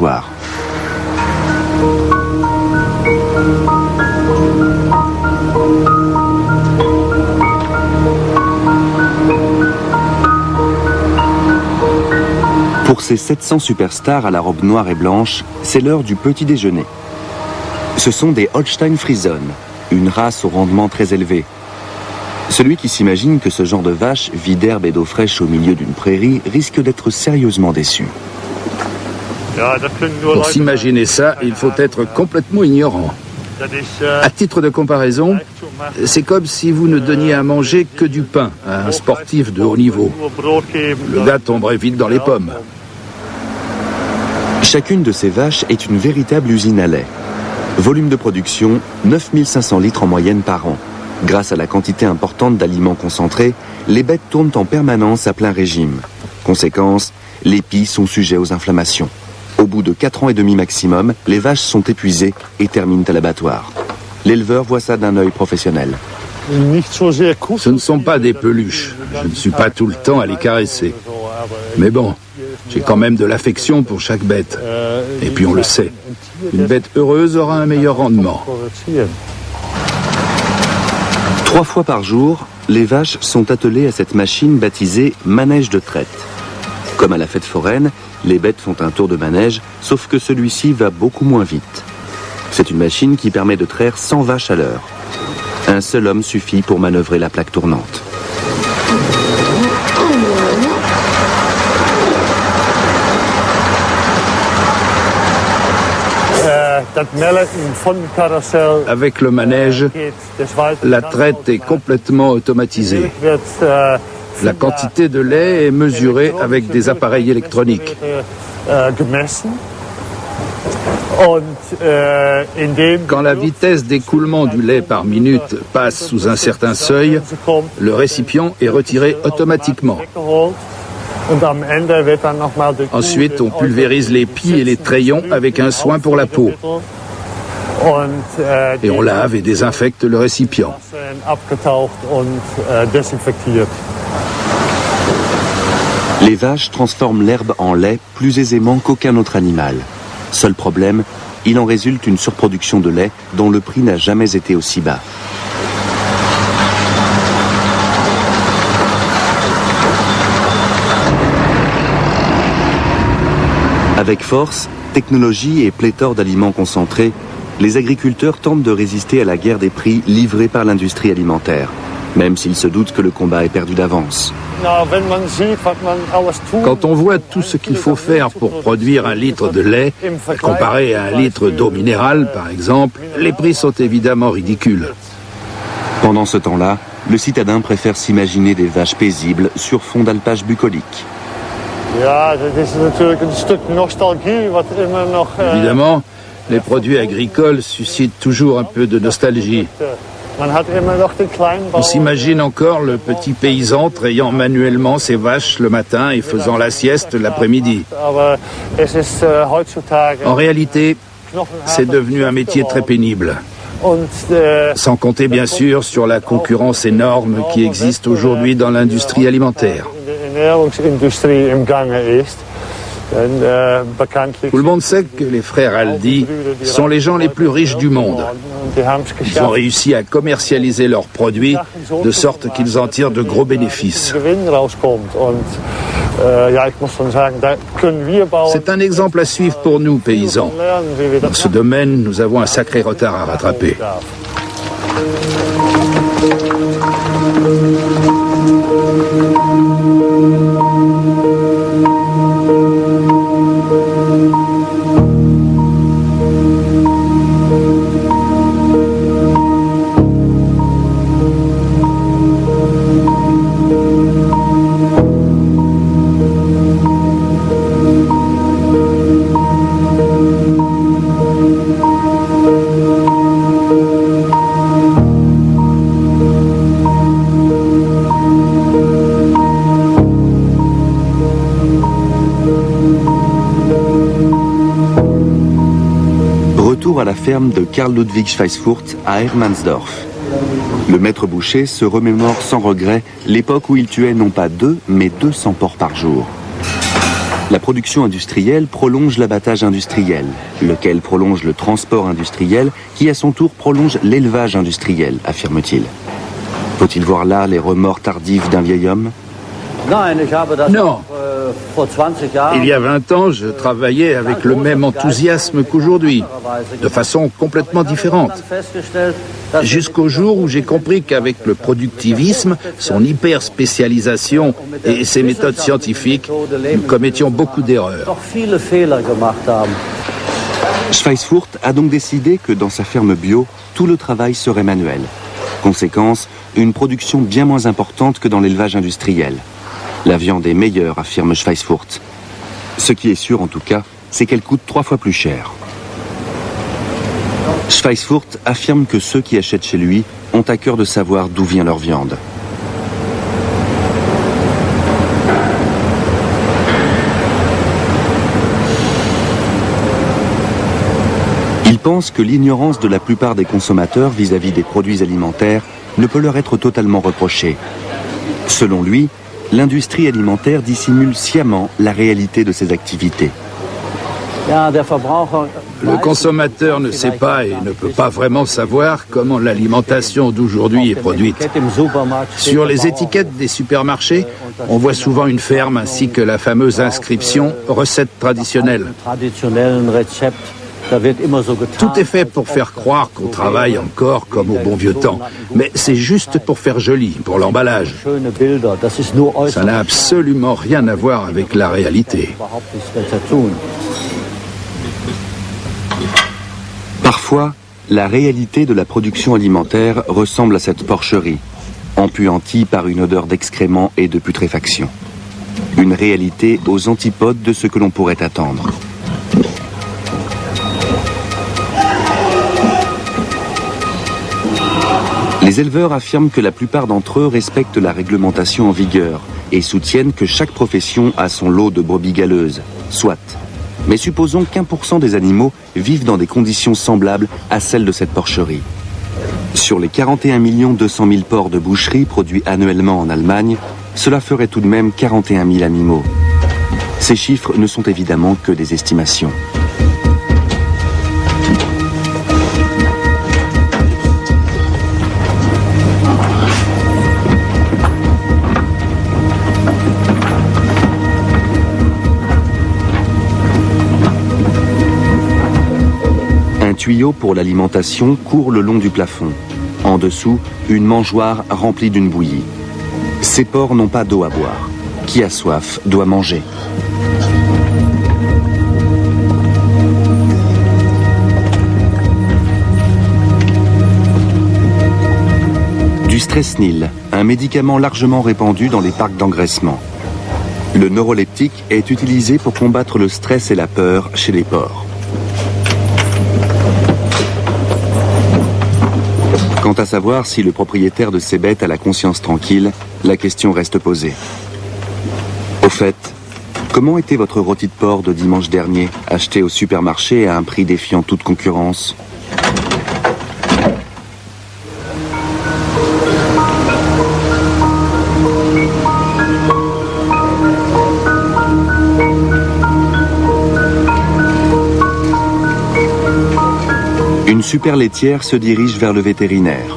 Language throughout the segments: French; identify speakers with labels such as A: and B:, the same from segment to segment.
A: l'abattoir. Pour ces 700 superstars à la robe noire et blanche, c'est l'heure du petit déjeuner. Ce sont des Holstein Friesen, une race au rendement très élevé. Celui qui s'imagine que ce genre de vache vit d'herbe et d'eau fraîche au milieu d'une prairie risque d'être sérieusement déçu.
B: Pour s'imaginer ça, il faut être complètement ignorant. À titre de comparaison, c'est comme si vous ne donniez à manger que du pain à un sportif de haut niveau. Le gars tomberait vite dans les pommes.
A: Chacune de ces vaches est une véritable usine à lait. Volume de production, 9500 litres en moyenne par an. Grâce à la quantité importante d'aliments concentrés, les bêtes tournent en permanence à plein régime. Conséquence, les pies sont sujets aux inflammations. Au bout de 4 ans et demi maximum, les vaches sont épuisées et terminent à l'abattoir. L'éleveur voit ça d'un œil professionnel.
B: Ce ne sont pas des peluches. Je ne suis pas tout le temps à les caresser. Mais bon, j'ai quand même de l'affection pour chaque bête. Et puis on le sait, une bête heureuse aura un meilleur rendement.
A: 3 fois par jour, les vaches sont attelées à cette machine baptisée manège de traite. Comme à la fête foraine, les bêtes font un tour de manège, sauf que celui-ci va beaucoup moins vite. C'est une machine qui permet de traire 100 vaches à l'heure. Un seul homme suffit pour manœuvrer la plaque tournante.
B: Avec le manège, la traite est complètement automatisée. La quantité de lait est mesurée avec des appareils électroniques. Quand la vitesse d'écoulement du lait par minute passe sous un certain seuil, le récipient est retiré automatiquement. Ensuite, on pulvérise les pies et les trayons avec un soin pour la peau. Et on lave et désinfecte le récipient.
A: Les vaches transforment l'herbe en lait plus aisément qu'aucun autre animal. Seul problème, il en résulte une surproduction de lait dont le prix n'a jamais été aussi bas. Avec force, technologie et pléthore d'aliments concentrés, les agriculteurs tentent de résister à la guerre des prix livrée par l'industrie alimentaire, même s'ils se doutent que le combat est perdu d'avance.
B: Quand on voit tout ce qu'il faut faire pour produire un litre de lait, comparé à un litre d'eau minérale par exemple, les prix sont évidemment ridicules.
A: Pendant ce temps-là, le citadin préfère s'imaginer des vaches paisibles sur fond d'alpage bucolique.
B: Évidemment, les produits agricoles suscitent toujours un peu de nostalgie. On s'imagine encore le petit paysan trayant manuellement ses vaches le matin et faisant la sieste l'après-midi. En réalité, c'est devenu un métier très pénible. Sans compter bien sûr sur la concurrence énorme qui existe aujourd'hui dans l'industrie alimentaire. Tout le monde sait que les frères Aldi sont les gens les plus riches du monde. Ils ont réussi à commercialiser leurs produits de sorte qu'ils en tirent de gros bénéfices. C'est un exemple à suivre pour nous, paysans. Dans ce domaine, nous avons un sacré retard à rattraper.
A: À la ferme de Karl Ludwig Schweissfurt à Hermannsdorf. Le maître boucher se remémore sans regret l'époque où il tuait non pas 2, mais 200 porcs par jour. La production industrielle prolonge l'abattage industriel, lequel prolonge le transport industriel, qui à son tour prolonge l'élevage industriel, affirme-t-il. Faut-il voir là les remords tardifs d'un vieil homme?
B: Non. Il y a 20 ans, je travaillais avec le même enthousiasme qu'aujourd'hui, de façon complètement différente. Jusqu'au jour où j'ai compris qu'avec le productivisme, son hyper-spécialisation et ses méthodes scientifiques, nous commettions beaucoup d'erreurs.
A: Schweissfurt a donc décidé que dans sa ferme bio, tout le travail serait manuel. Conséquence, une production bien moins importante que dans l'élevage industriel. La viande est meilleure, affirme Schweissfurt. Ce qui est sûr en tout cas, c'est qu'elle coûte 3 fois plus cher. Schweissfurt affirme que ceux qui achètent chez lui ont à cœur de savoir d'où vient leur viande. Il pense que l'ignorance de la plupart des consommateurs vis-à-vis des produits alimentaires ne peut leur être totalement reprochée. Selon lui, l'industrie alimentaire dissimule sciemment la réalité de ses activités.
B: Le consommateur ne sait pas et ne peut pas vraiment savoir comment l'alimentation d'aujourd'hui est produite. Sur les étiquettes des supermarchés, on voit souvent une ferme ainsi que la fameuse inscription « recette traditionnelle ». Tout est fait pour faire croire qu'on travaille encore comme au bon vieux temps. Mais c'est juste pour faire joli, pour l'emballage. Ça n'a absolument rien à voir avec la réalité.
A: Parfois, la réalité de la production alimentaire ressemble à cette porcherie, empuantie par une odeur d'excréments et de putréfaction. Une réalité aux antipodes de ce que l'on pourrait attendre. Les éleveurs affirment que la plupart d'entre eux respectent la réglementation en vigueur et soutiennent que chaque profession a son lot de brebis galeuses. Soit. Mais supposons qu'1% des animaux vivent dans des conditions semblables à celles de cette porcherie. Sur les 41 200 000 porcs de boucherie produits annuellement en Allemagne, cela ferait tout de même 41 000 animaux. Ces chiffres ne sont évidemment que des estimations. Un tuyau pour l'alimentation court le long du plafond. En dessous, une mangeoire remplie d'une bouillie. Ces porcs n'ont pas d'eau à boire. Qui a soif doit manger. Du Stresnil, un médicament largement répandu dans les parcs d'engraissement. Le neuroleptique est utilisé pour combattre le stress et la peur chez les porcs. Quant à savoir si le propriétaire de ces bêtes a la conscience tranquille, la question reste posée. Au fait, comment était votre rôti de porc de dimanche dernier, acheté au supermarché à un prix défiant toute concurrence ? Une super laitière se dirige vers le vétérinaire.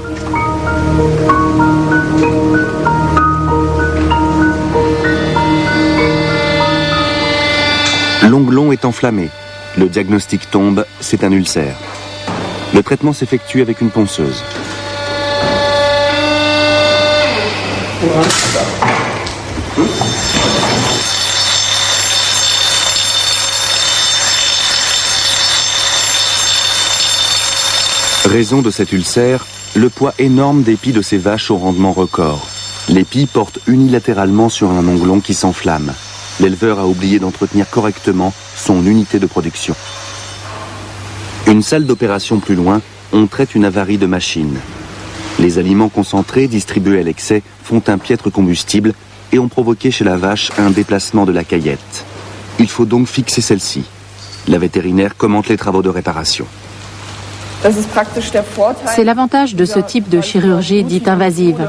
A: L'onglon est enflammé. Le diagnostic tombe, c'est un ulcère. Le traitement s'effectue avec une ponceuse. Raison de cet ulcère, le poids énorme des pies de ces vaches au rendement record. Les pies portent unilatéralement sur un onglon qui s'enflamme. L'éleveur a oublié d'entretenir correctement son unité de production. Une salle d'opération plus loin, on traite une avarie de machine. Les aliments concentrés distribués à l'excès font un piètre combustible et ont provoqué chez la vache un déplacement de la caillette. Il faut donc fixer celle-ci. La vétérinaire commente les travaux de réparation.
C: C'est l'avantage de ce type de chirurgie dite invasive.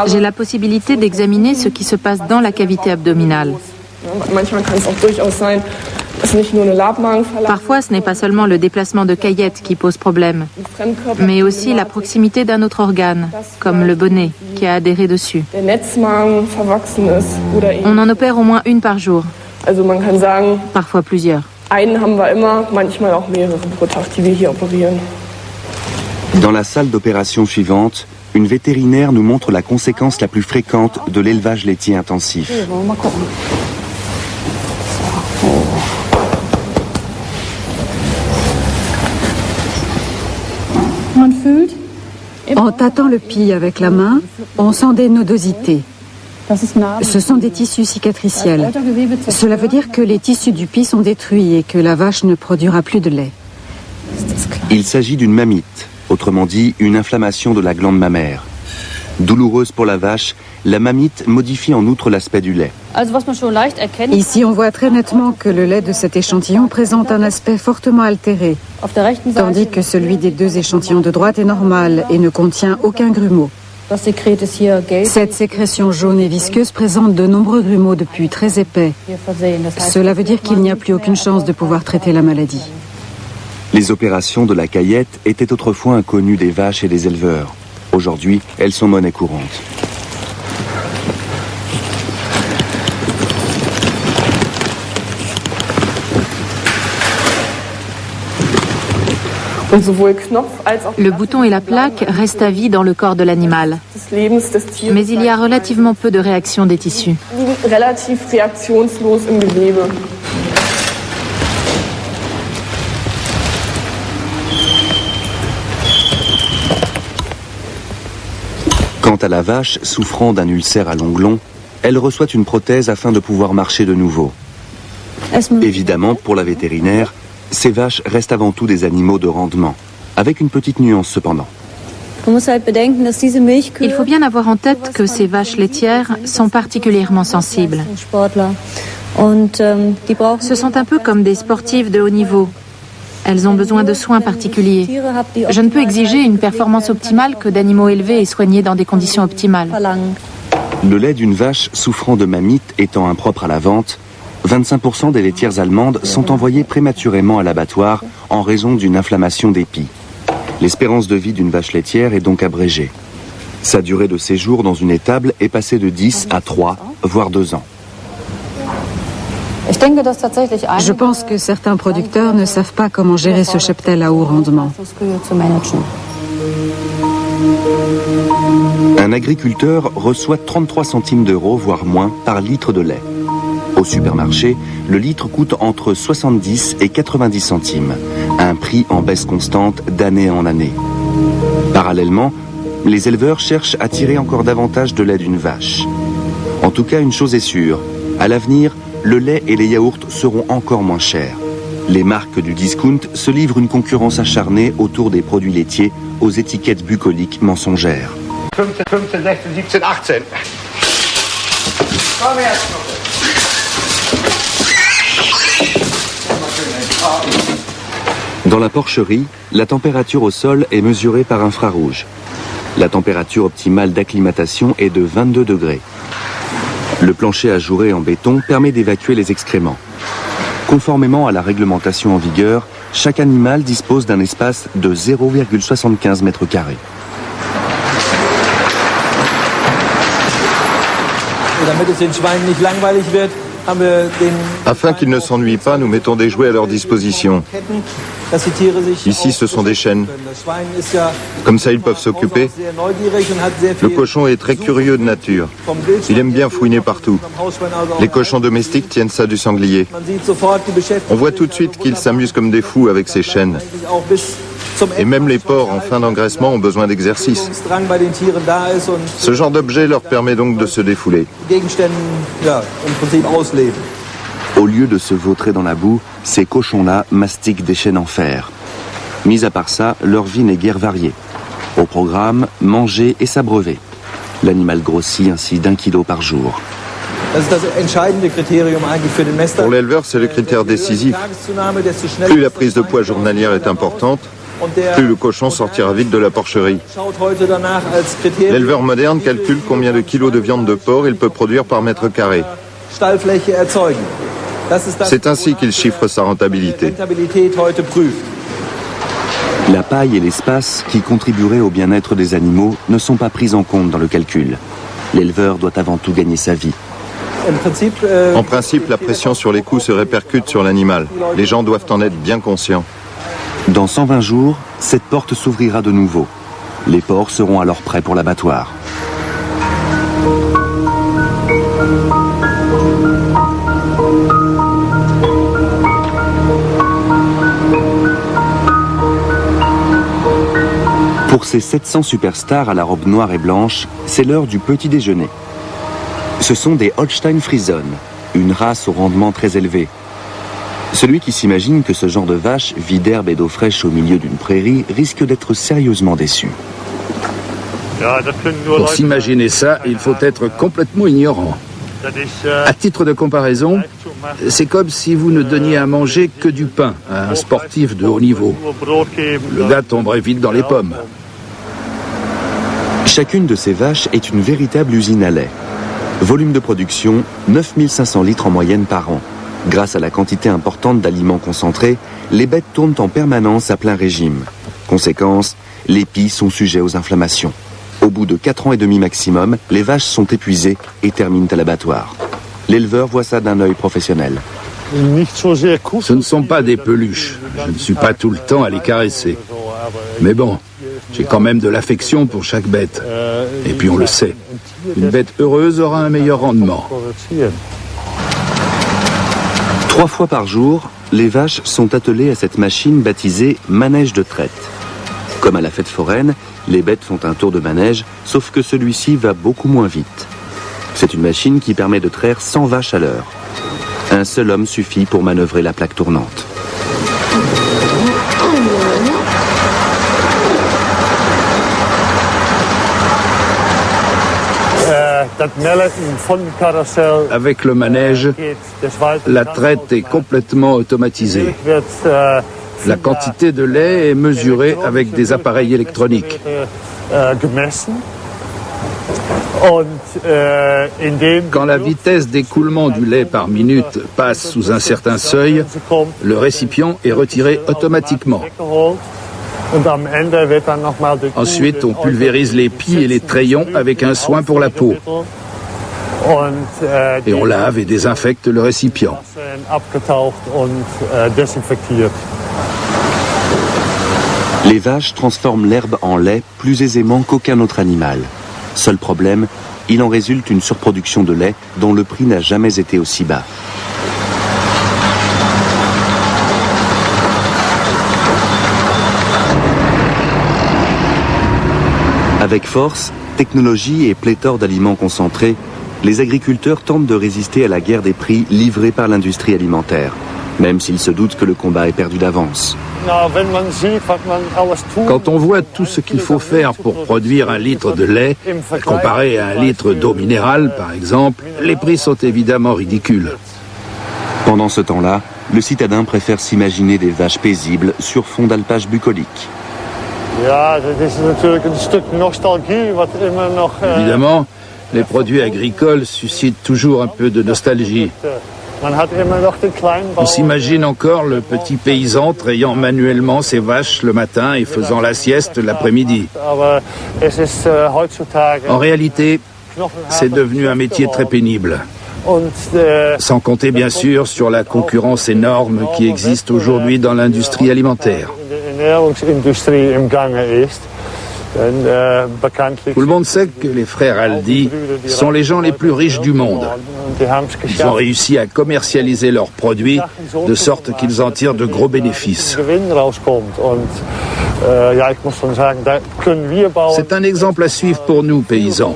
C: J'ai la possibilité d'examiner ce qui se passe dans la cavité abdominale. Parfois, ce n'est pas seulement le déplacement de caillettes qui pose problème, mais aussi la proximité d'un autre organe, comme le bonnet, qui a adhéré dessus. On en opère au moins une par jour, parfois plusieurs.
A: Dans la salle d'opération suivante, une vétérinaire nous montre la conséquence la plus fréquente de l'élevage laitier intensif.
D: En tâtant le pis avec la main, on sent des nodosités. Ce sont des tissus cicatriciels. Cela veut dire que les tissus du pis sont détruits et que la vache ne produira plus de lait.
A: Il s'agit d'une mamite, autrement dit une inflammation de la glande mammaire. Douloureuse pour la vache, la mamite modifie en outre l'aspect du lait.
D: Ici, on voit très nettement que le lait de cet échantillon présente un aspect fortement altéré, tandis que celui des deux échantillons de droite est normal et ne contient aucun grumeau. Cette sécrétion jaune et visqueuse présente de nombreux grumeaux de pus très épais. Cela veut dire qu'il n'y a plus aucune chance de pouvoir traiter la maladie.
A: Les opérations de la caillette étaient autrefois inconnues des vaches et des éleveurs. Aujourd'hui, elles sont monnaie courante.
C: Le bouton et la plaque restent à vie dans le corps de l'animal, mais il y a relativement peu de réaction des tissus.
A: Quant à la vache souffrant d'un ulcère à l'onglon, elle reçoit une prothèse afin de pouvoir marcher de nouveau. Évidemment, pour la vétérinaire, ces vaches restent avant tout des animaux de rendement, avec une petite nuance cependant.
C: Il faut bien avoir en tête que ces vaches laitières sont particulièrement sensibles. Ce sont un peu comme des sportives de haut niveau. Elles ont besoin de soins particuliers. Je ne peux exiger une performance optimale que d'animaux élevés et soignés dans des conditions optimales.
A: Le lait d'une vache souffrant de mamite étant impropre à la vente, 25% des laitières allemandes sont envoyées prématurément à l'abattoir en raison d'une inflammation des pis. L'espérance de vie d'une vache laitière est donc abrégée. Sa durée de séjour dans une étable est passée de 10 à 3, voire 2 ans.
D: Je pense que certains producteurs ne savent pas comment gérer ce cheptel à haut rendement.
A: Un agriculteur reçoit 33 centimes d'euros, voire moins, par litre de lait. Au supermarché, le litre coûte entre 70 et 90 centimes, un prix en baisse constante d'année en année. Parallèlement, les éleveurs cherchent à tirer encore davantage de lait d'une vache. En tout cas, une chose est sûre, à l'avenir, le lait et les yaourts seront encore moins chers. Les marques du discount se livrent une concurrence acharnée autour des produits laitiers aux étiquettes bucoliques mensongères.
E: 15, 16, 17, 18.
A: Dans la porcherie, la température au sol est mesurée par infrarouge. La température optimale d'acclimatation est de 22 degrés. Le plancher ajouré en béton permet d'évacuer les excréments. Conformément à la réglementation en vigueur, chaque animal dispose d'un espace de 0,75 mètres carrés.
F: Afin qu'ils ne s'ennuient pas, nous mettons des jouets à leur disposition. Ici, ce sont des chaînes. Comme ça, ils peuvent s'occuper. Le cochon est très curieux de nature. Il aime bien fouiner partout. Les cochons domestiques tiennent ça du sanglier. On voit tout de suite qu'ils s'amusent comme des fous avec ces chaînes. Et même les porcs en fin d'engraissement ont besoin d'exercice. Ce genre d'objet leur permet donc de se défouler.
A: Au lieu de se vautrer dans la boue, ces cochons-là mastiquent des chaînes en fer. Mis à part ça, leur vie n'est guère variée. Au programme, manger et s'abreuver. L'animal grossit ainsi d'1 kilo par jour.
F: Pour l'éleveur, c'est le critère décisif. Plus la prise de poids journalière est importante, plus le cochon sortira vite de la porcherie. L'éleveur moderne calcule combien de kilos de viande de porc il peut produire par mètre carré. C'est ainsi qu'il chiffre sa rentabilité.
A: La paille et l'espace qui contribueraient au bien-être des animaux ne sont pas pris en compte dans le calcul. L'éleveur doit avant tout gagner sa vie.
F: En principe, la pression sur les coûts se répercute sur l'animal. Les gens doivent en être bien conscients.
A: Dans 120 jours, cette porte s'ouvrira de nouveau. Les porcs seront alors prêts pour l'abattoir. Pour ces 700 superstars à la robe noire et blanche, c'est l'heure du petit déjeuner. Ce sont des Holstein Friesen, une race au rendement très élevé. Celui qui s'imagine que ce genre de vache vit d'herbe et d'eau fraîche au milieu d'une prairie risque d'être sérieusement déçu.
B: Pour s'imaginer ça, il faut être complètement ignorant. À titre de comparaison, c'est comme si vous ne donniez à manger que du pain à un sportif de haut niveau. Le gars tomberait vite dans les pommes.
A: Chacune de ces vaches est une véritable usine à lait. Volume de production, 9500 litres en moyenne par an. Grâce à la quantité importante d'aliments concentrés, les bêtes tournent en permanence à plein régime. Conséquence, les pies sont sujets aux inflammations. Au bout de 4 ans et demi maximum, les vaches sont épuisées et terminent à l'abattoir. L'éleveur voit ça d'un œil professionnel.
B: Ce ne sont pas des peluches. Je ne suis pas tout le temps à les caresser. Mais bon, j'ai quand même de l'affection pour chaque bête. Et puis on le sait, une bête heureuse aura un meilleur rendement.
A: 3 fois par jour, les vaches sont attelées à cette machine baptisée manège de traite. Comme à la fête foraine, les bêtes font un tour de manège, sauf que celui-ci va beaucoup moins vite. C'est une machine qui permet de traire 100 vaches à l'heure. Un seul homme suffit pour manœuvrer la plaque tournante.
B: Avec le manège, la traite est complètement automatisée. La quantité de lait est mesurée avec des appareils électroniques. Quand la vitesse d'écoulement du lait par minute passe sous un certain seuil, le récipient est retiré automatiquement. Ensuite, on pulvérise les pies et les trayons avec un soin pour la peau. Et on lave et désinfecte le récipient.
A: Les vaches transforment l'herbe en lait plus aisément qu'aucun autre animal. Seul problème, il en résulte une surproduction de lait dont le prix n'a jamais été aussi bas. Avec force, technologie et pléthore d'aliments concentrés, les agriculteurs tentent de résister à la guerre des prix livrée par l'industrie alimentaire, même s'ils se doutent que le combat est perdu d'avance.
B: Quand on voit tout ce qu'il faut faire pour produire un litre de lait, comparé à un litre d'eau minérale par exemple, les prix sont évidemment ridicules.
A: Pendant ce temps-là, le citadin préfère s'imaginer des vaches paisibles sur fond d'alpage bucolique.
B: Évidemment, les produits agricoles suscitent toujours un peu de nostalgie. On s'imagine encore le petit paysan trayant manuellement ses vaches le matin et faisant la sieste l'après-midi. En réalité, c'est devenu un métier très pénible. Sans compter bien sûr sur la concurrence énorme qui existe aujourd'hui dans l'industrie alimentaire. Tout le monde sait que les frères Aldi sont les gens les plus riches du monde. Ils ont réussi à commercialiser leurs produits de sorte qu'ils en tirent de gros bénéfices. C'est un exemple à suivre pour nous, paysans.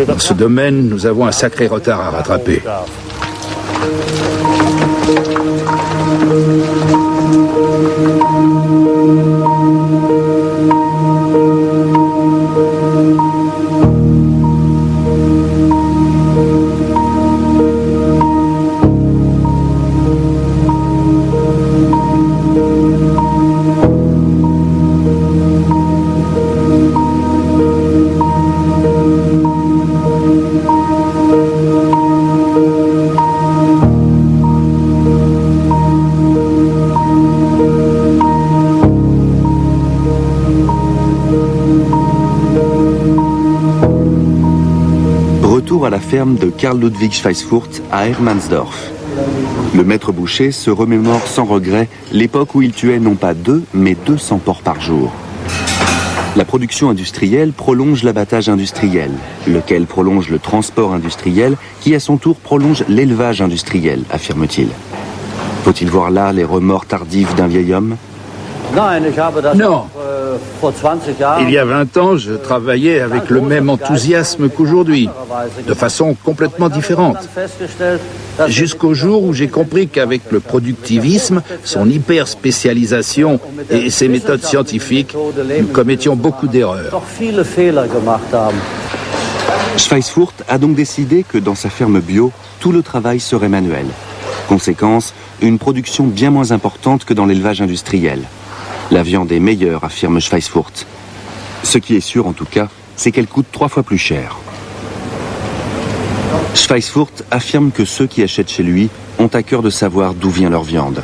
B: Dans ce domaine, nous avons un sacré retard à rattraper.
A: à la ferme de Karl Ludwig Schweissfurt à Hermannsdorf. Le maître boucher se remémore sans regret l'époque où il tuait non pas 2, mais 200 porcs par jour. La production industrielle prolonge l'abattage industriel, lequel prolonge le transport industriel, qui à son tour prolonge l'élevage industriel, affirme-t-il. Faut-il voir là les remords tardifs d'un vieil homme?
B: Non. Il y a 20 ans, je travaillais avec le même enthousiasme qu'aujourd'hui, de façon complètement différente. Jusqu'au jour où j'ai compris qu'avec le productivisme, son hyper-spécialisation et ses méthodes scientifiques, nous commettions beaucoup d'erreurs.
A: Schweissfurt a donc décidé que dans sa ferme bio, tout le travail serait manuel. Conséquence, une production bien moins importante que dans l'élevage industriel. La viande est meilleure, affirme Schweissfurt. Ce qui est sûr en tout cas, c'est qu'elle coûte 3 fois plus cher. Schweissfurt affirme que ceux qui achètent chez lui ont à cœur de savoir d'où vient leur viande.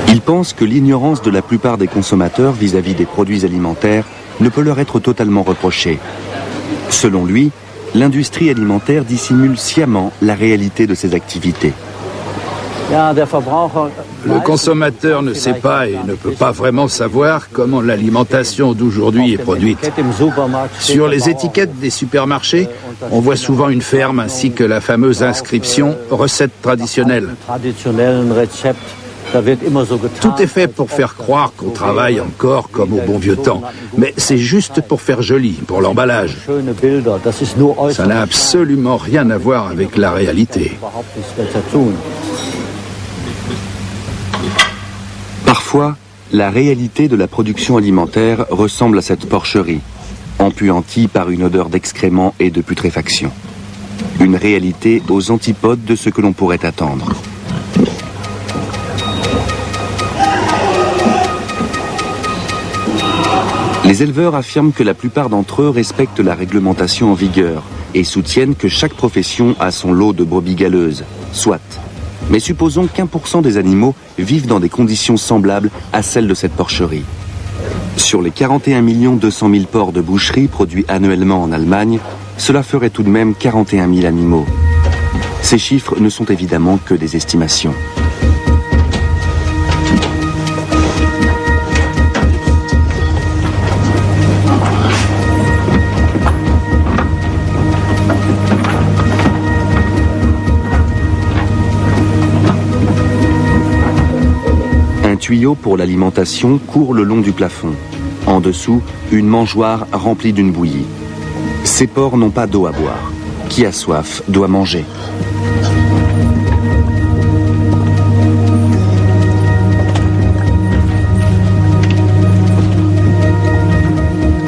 A: Il pense que l'ignorance de la plupart des consommateurs vis-à-vis des produits alimentaires ne peut leur être totalement reprochée. Selon lui, l'industrie alimentaire dissimule sciemment la réalité de ses activités.
B: Le consommateur ne sait pas et ne peut pas vraiment savoir comment l'alimentation d'aujourd'hui est produite. Sur les étiquettes des supermarchés, on voit souvent une ferme ainsi que la fameuse inscription « recette traditionnelle ». Tout est fait pour faire croire qu'on travaille encore comme au bon vieux temps. Mais c'est juste pour faire joli, pour l'emballage. Ça n'a absolument rien à voir avec la réalité.
A: Parfois, la réalité de la production alimentaire ressemble à cette porcherie, empuantie par une odeur d'excréments et de putréfaction. Une réalité aux antipodes de ce que l'on pourrait attendre. Les éleveurs affirment que la plupart d'entre eux respectent la réglementation en vigueur et soutiennent que chaque profession a son lot de brebis galeuses, soit. Mais supposons qu'1% des animaux vivent dans des conditions semblables à celles de cette porcherie. Sur les 41 200 000 porcs de boucherie produits annuellement en Allemagne, cela ferait tout de même 41 000 animaux. Ces chiffres ne sont évidemment que des estimations. Un tuyau pour l'alimentation court le long du plafond. En dessous, une mangeoire remplie d'une bouillie. Ces porcs n'ont pas d'eau à boire. Qui a soif doit manger.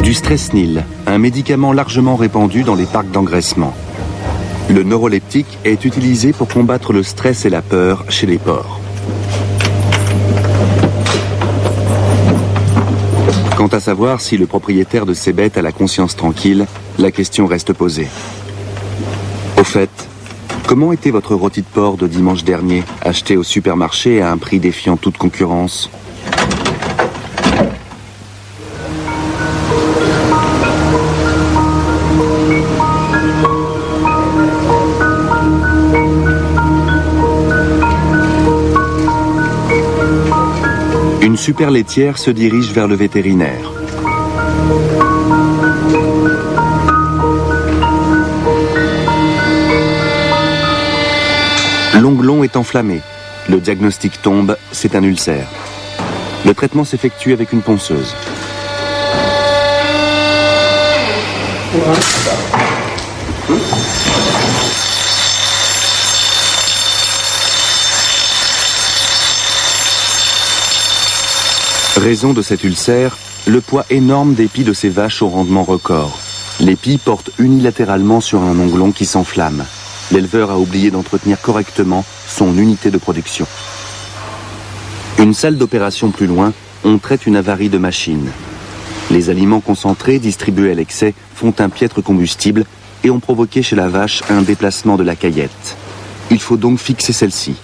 A: Du Stresnil, un médicament largement répandu dans les parcs d'engraissement. Le neuroleptique est utilisé pour combattre le stress et la peur chez les porcs. Quant à savoir si le propriétaire de ces bêtes a la conscience tranquille, la question reste posée. Au fait, comment était votre rôti de porc de dimanche dernier, acheté au supermarché à un prix défiant toute concurrence ? Une super laitière se dirige vers le vétérinaire. L'onglon est enflammé. Le diagnostic tombe, c'est un ulcère. Le traitement s'effectue avec une ponceuse. Raison de cet ulcère, le poids énorme des pies de ces vaches au rendement record. Les pies portent unilatéralement sur un onglon qui s'enflamme. L'éleveur a oublié d'entretenir correctement son unité de production. Une salle d'opération plus loin, on traite une avarie de machine. Les aliments concentrés distribués à l'excès font un piètre combustible et ont provoqué chez la vache un déplacement de la caillette. Il faut donc fixer celle-ci.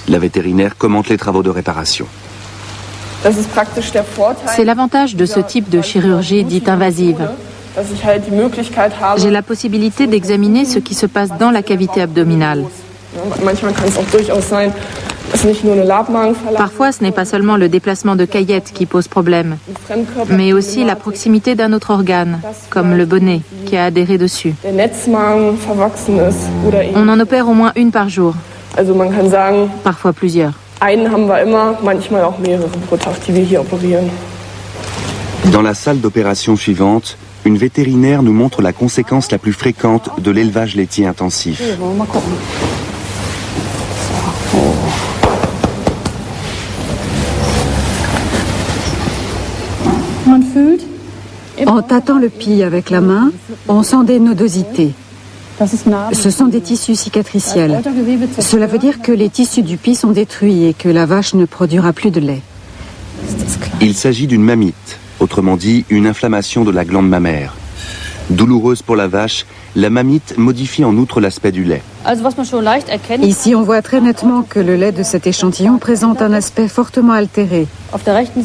A: La vétérinaire commente les travaux de réparation.
C: C'est l'avantage de ce type de chirurgie dite invasive. J'ai la possibilité d'examiner ce qui se passe dans la cavité abdominale. Parfois, ce n'est pas seulement le déplacement de caillettes qui pose problème, mais aussi la proximité d'un autre organe, comme le bonnet, qui a adhéré dessus. On en opère au moins une par jour, parfois plusieurs.
A: Dans la salle d'opération suivante, une vétérinaire nous montre la conséquence la plus fréquente de l'élevage laitier intensif.
D: En tâtant le pis avec la main, on sent des nodosités. Ce sont des tissus cicatriciels. Cela veut dire que les tissus du pis sont détruits et que la vache ne produira plus de lait.
A: Il s'agit d'une mamite, autrement dit une inflammation de la glande mammaire. Douloureuse pour la vache, la mamite modifie en outre l'aspect du lait.
D: Ici, on voit très nettement que le lait de cet échantillon présente un aspect fortement altéré,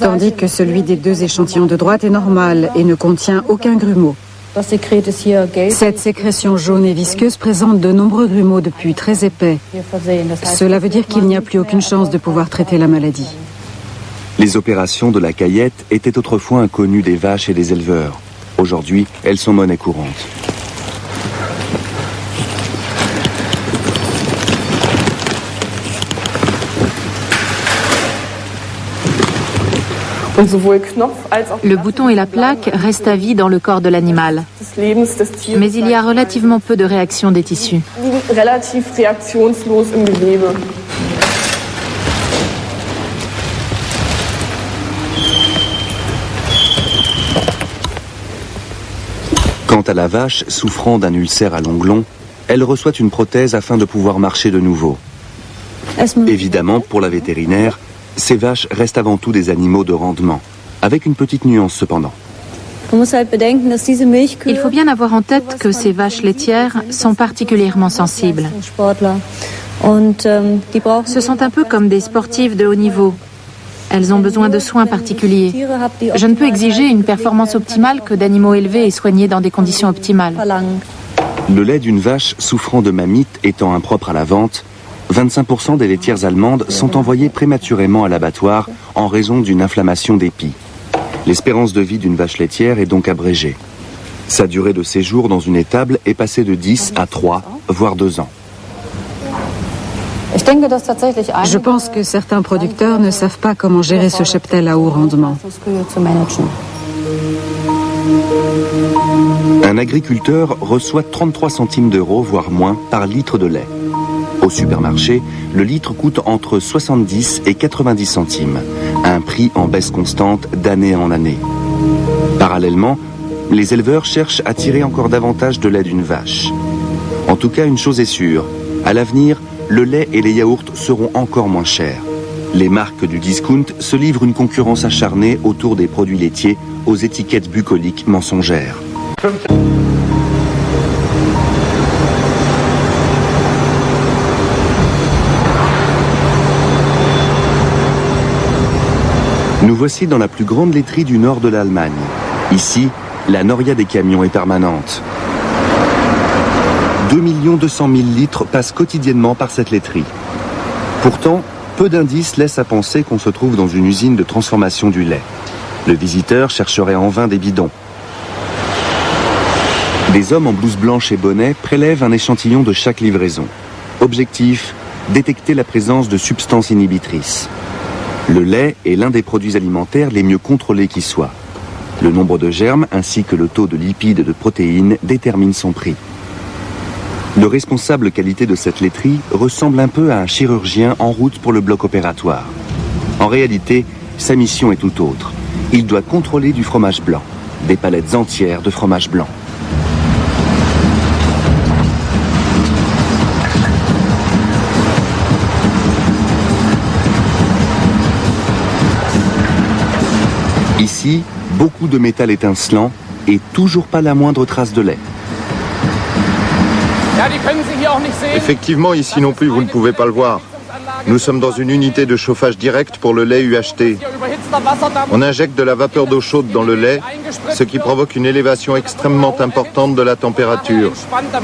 D: tandis que celui des deux échantillons de droite est normal et ne contient aucun grumeau. Cette sécrétion jaune et visqueuse présente de nombreux grumeaux depuis très épais. Cela veut dire qu'il n'y a plus aucune chance de pouvoir traiter la maladie.
A: Les opérations de la caillette étaient autrefois inconnues des vaches et des éleveurs. Aujourd'hui, elles sont monnaie courante.
C: Le bouton et la plaque restent à vie dans le corps de l'animal, mais il y a relativement peu de réaction des tissus.
A: Quant à la vache souffrant d'un ulcère à l'onglon, elle reçoit une prothèse afin de pouvoir marcher de nouveau. Évidemment, pour la vétérinaire, ces vaches restent avant tout des animaux de rendement, avec une petite nuance cependant.
C: Il faut bien avoir en tête que ces vaches laitières sont particulièrement sensibles. Ce sont un peu comme des sportives de haut niveau. Elles ont besoin de soins particuliers. Je ne peux exiger une performance optimale que d'animaux élevés et soignés dans des conditions optimales.
A: Le lait d'une vache souffrant de mamite étant impropre à la vente, 25% des laitières allemandes sont envoyées prématurément à l'abattoir en raison d'une inflammation des pis. L'espérance de vie d'une vache laitière est donc abrégée. Sa durée de séjour dans une étable est passée de 10 à 3, voire 2 ans.
D: Je pense que certains producteurs ne savent pas comment gérer ce cheptel à haut rendement.
A: Un agriculteur reçoit 33 centimes d'euros, voire moins, par litre de lait. Au supermarché, le litre coûte entre 70 et 90 centimes, un prix en baisse constante d'année en année. Parallèlement, les éleveurs cherchent à tirer encore davantage de lait d'une vache. En tout cas, une chose est sûre, à l'avenir, le lait et les yaourts seront encore moins chers. Les marques du discount se livrent une concurrence acharnée autour des produits laitiers aux étiquettes bucoliques mensongères. Nous voici dans la plus grande laiterie du nord de l'Allemagne. Ici, la noria des camions est permanente. 2 200 000 litres passent quotidiennement par cette laiterie. Pourtant, peu d'indices laissent à penser qu'on se trouve dans une usine de transformation du lait. Le visiteur chercherait en vain des bidons. Des hommes en blouse blanche et bonnet prélèvent un échantillon de chaque livraison. Objectif, détecter la présence de substances inhibitrices. Le lait est l'un des produits alimentaires les mieux contrôlés qui soit. Le nombre de germes ainsi que le taux de lipides et de protéines déterminent son prix. Le responsable qualité de cette laiterie ressemble un peu à un chirurgien en route pour le bloc opératoire. En réalité, sa mission est tout autre. Il doit contrôler du fromage blanc, des palettes entières de fromage blanc. Ici, beaucoup de métal étincelant et toujours pas la moindre trace de lait.
F: Effectivement, ici non plus, vous ne pouvez pas le voir. Nous sommes dans une unité de chauffage direct pour le lait UHT. On injecte de la vapeur d'eau chaude dans le lait, ce qui provoque une élévation extrêmement importante de la température.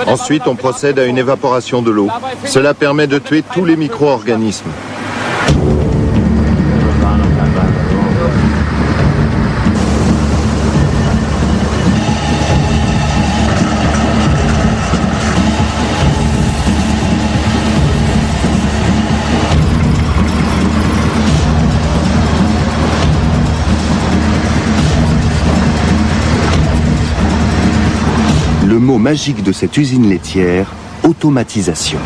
F: Ensuite, on procède à une évaporation de l'eau. Cela permet de tuer tous les micro-organismes.
A: Le mot magique de cette usine laitière, automatisation.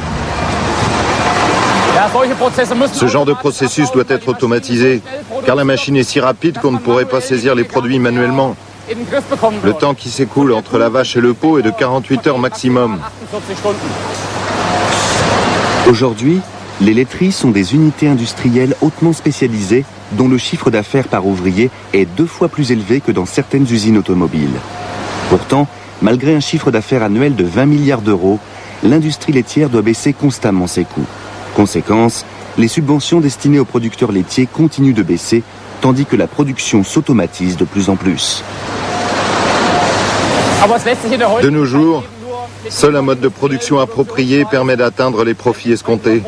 F: Ce genre de processus doit être automatisé, car la machine est si rapide qu'on ne pourrait pas saisir les produits manuellement. Le temps qui s'écoule entre la vache et le pot est de 48 heures maximum.
A: Aujourd'hui, les laiteries sont des unités industrielles hautement spécialisées dont le chiffre d'affaires par ouvrier est 2 fois plus élevé que dans certaines usines automobiles. Pourtant, malgré un chiffre d'affaires annuel de 20 milliards d'euros, l'industrie laitière doit baisser constamment ses coûts. Conséquence, les subventions destinées aux producteurs laitiers continuent de baisser, tandis que la production s'automatise de plus en plus.
F: De nos jours, seul un mode de production approprié permet d'atteindre les profits escomptés.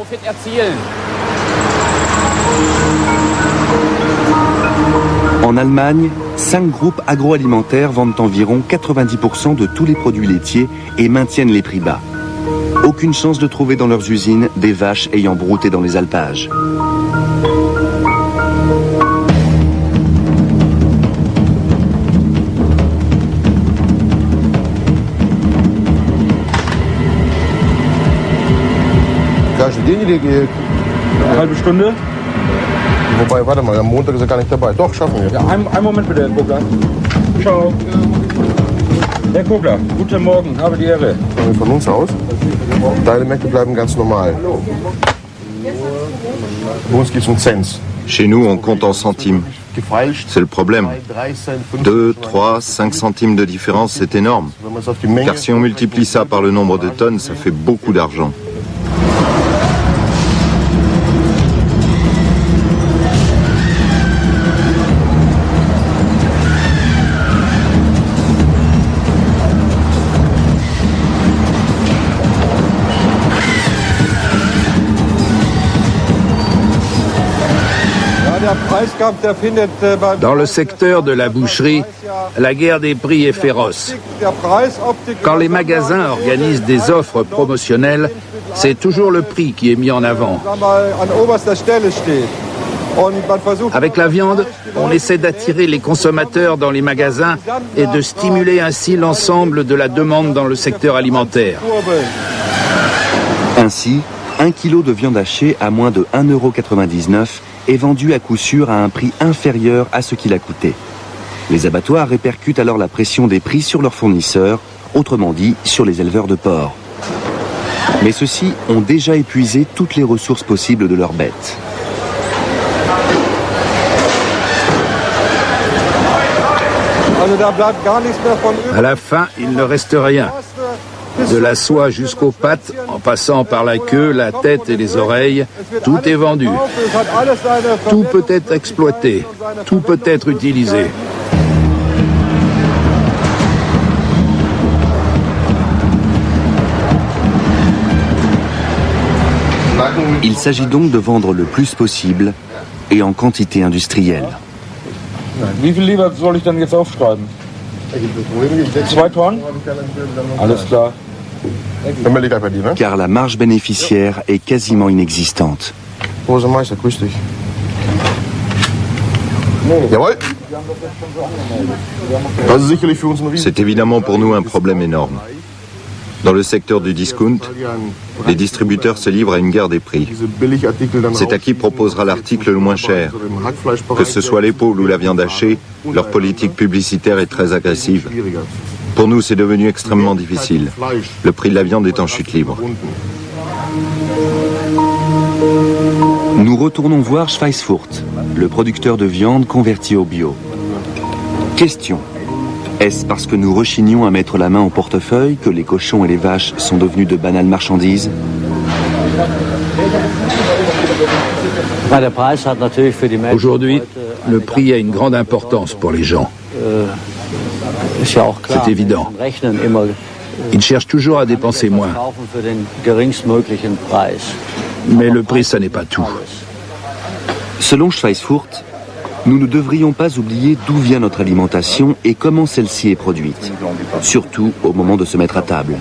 A: En Allemagne, 5 groupes agroalimentaires vendent environ 90% de tous les produits laitiers et maintiennent les prix bas. Aucune chance de trouver dans leurs usines des vaches ayant brouté dans les alpages.
G: Eine halbe Stunde.
E: Wobei, warte mal, am Montag ist er gar nicht dabei. Doch, schaffen wir.
G: Ja, einen Moment bitte, Herr Kogler. Ciao. Herr Kogler, guten Morgen, habe die Ehre.
E: Von uns aus. Deine Märkte bleiben ganz normal. Bei uns geht es um Cents.
F: Chez nous, on compte en centimes. C'est le problème. 2, 3, 5 centimes de différence, c'est énorme. Car si on multiplie ça par le nombre de tonnes, ça fait beaucoup d'argent.
B: Dans le secteur de la boucherie, la guerre des prix est féroce. Quand les magasins organisent des offres promotionnelles, c'est toujours le prix qui est mis en avant. Avec la viande, on essaie d'attirer les consommateurs dans les magasins et de stimuler ainsi l'ensemble de la demande dans le secteur alimentaire.
A: Ainsi, 1 kilo de viande hachée à moins de 1,99 € est vendu à coup sûr à un prix inférieur à ce qu'il a coûté. Les abattoirs répercutent alors la pression des prix sur leurs fournisseurs, autrement dit sur les éleveurs de porcs. Mais ceux-ci ont déjà épuisé toutes les ressources possibles de leurs bêtes.
B: À la fin, il ne reste rien. De la soie jusqu'aux pattes, en passant par la queue, la tête et les oreilles, tout est vendu. Tout peut être exploité, tout peut être utilisé.
A: Il s'agit donc de vendre le plus possible et en quantité industrielle.
G: Wie viel Liter soll ich denn jetzt aufschreiben? 2 Tonnen? Alles klar.
A: Car la marge bénéficiaire est quasiment inexistante.
F: C'est évidemment pour nous un problème énorme. Dans le secteur du discount, les distributeurs se livrent à une guerre des prix. C'est à qui proposera l'article le moins cher. Que ce soit l'épaule ou la viande hachée, leur politique publicitaire est très agressive. Pour nous, c'est devenu extrêmement difficile. Le prix de la viande est en chute libre.
A: Nous retournons voir Schweissfurt, le producteur de viande converti au bio. Question. Est-ce parce que nous rechignons à mettre la main au portefeuille que les cochons et les vaches sont devenus de banales marchandises?
B: Aujourd'hui, le prix a une grande importance pour les gens. C'est évident. Ils cherchent toujours à dépenser moins. Mais le prix, ça n'est pas tout.
A: Selon Schweissfurt, nous ne devrions pas oublier d'où vient notre alimentation et comment celle-ci est produite, surtout au moment de se mettre à table.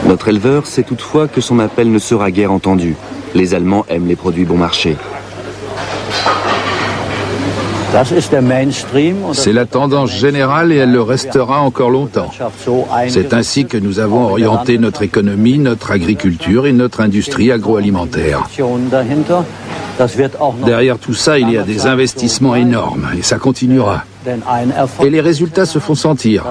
A: Notre éleveur sait toutefois que son appel ne sera guère entendu. Les Allemands aiment les produits bon marché.
B: C'est la tendance générale et elle le restera encore longtemps. C'est ainsi que nous avons orienté notre économie, notre agriculture et notre industrie agroalimentaire. Derrière tout ça, il y a des investissements énormes et ça continuera. Et les résultats se font sentir.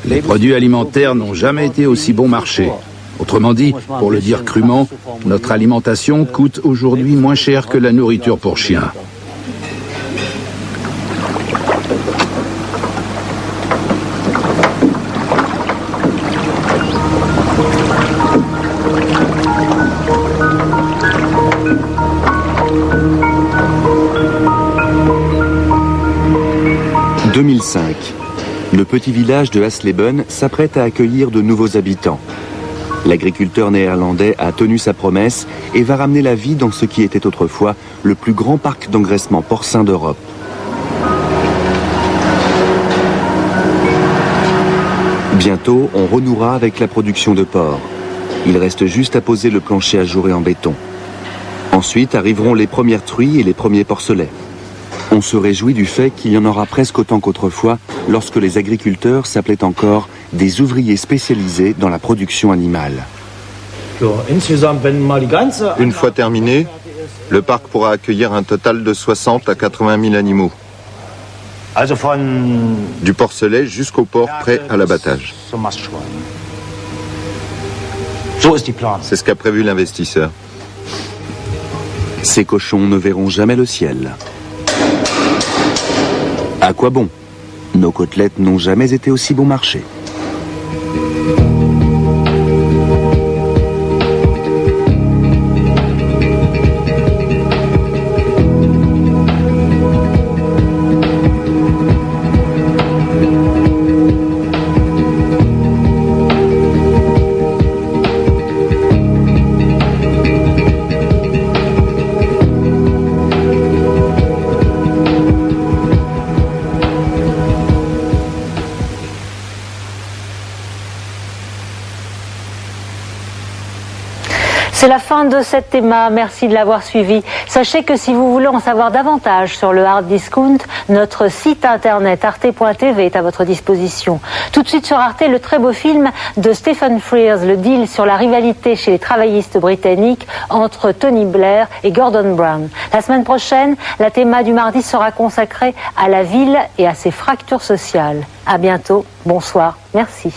B: Les produits alimentaires n'ont jamais été aussi bon marché. Autrement dit, pour le dire crûment, notre alimentation coûte aujourd'hui moins cher que la nourriture pour chiens.
A: En 2005, le petit village de Hasleben s'apprête à accueillir de nouveaux habitants. L'agriculteur néerlandais a tenu sa promesse et va ramener la vie dans ce qui était autrefois le plus grand parc d'engraissement porcin d'Europe. Bientôt, on renouera avec la production de porc. Il reste juste à poser le plancher ajouré en béton. Ensuite arriveront les premières truies et les premiers porcelets. On se réjouit du fait qu'il y en aura presque autant qu'autrefois lorsque les agriculteurs s'appelaient encore des ouvriers spécialisés dans la production animale.
F: Une fois terminé, le parc pourra accueillir un total de 60 à 80 000 animaux. Du porcelet jusqu'au porc prêt à l'abattage. C'est ce qu'a prévu l'investisseur.
A: Ces cochons ne verront jamais le ciel. À quoi bon? Nos côtelettes n'ont jamais été aussi bon marché.
H: C'est la fin de cet théma, merci de l'avoir suivi. Sachez que si vous voulez en savoir davantage sur le hard discount, notre site internet arte.tv est à votre disposition. Tout de suite sur Arte, le très beau film de Stephen Frears, le deal sur la rivalité chez les travaillistes britanniques entre Tony Blair et Gordon Brown. La semaine prochaine, la théma du mardi sera consacrée à la ville et à ses fractures sociales. À bientôt, bonsoir, merci.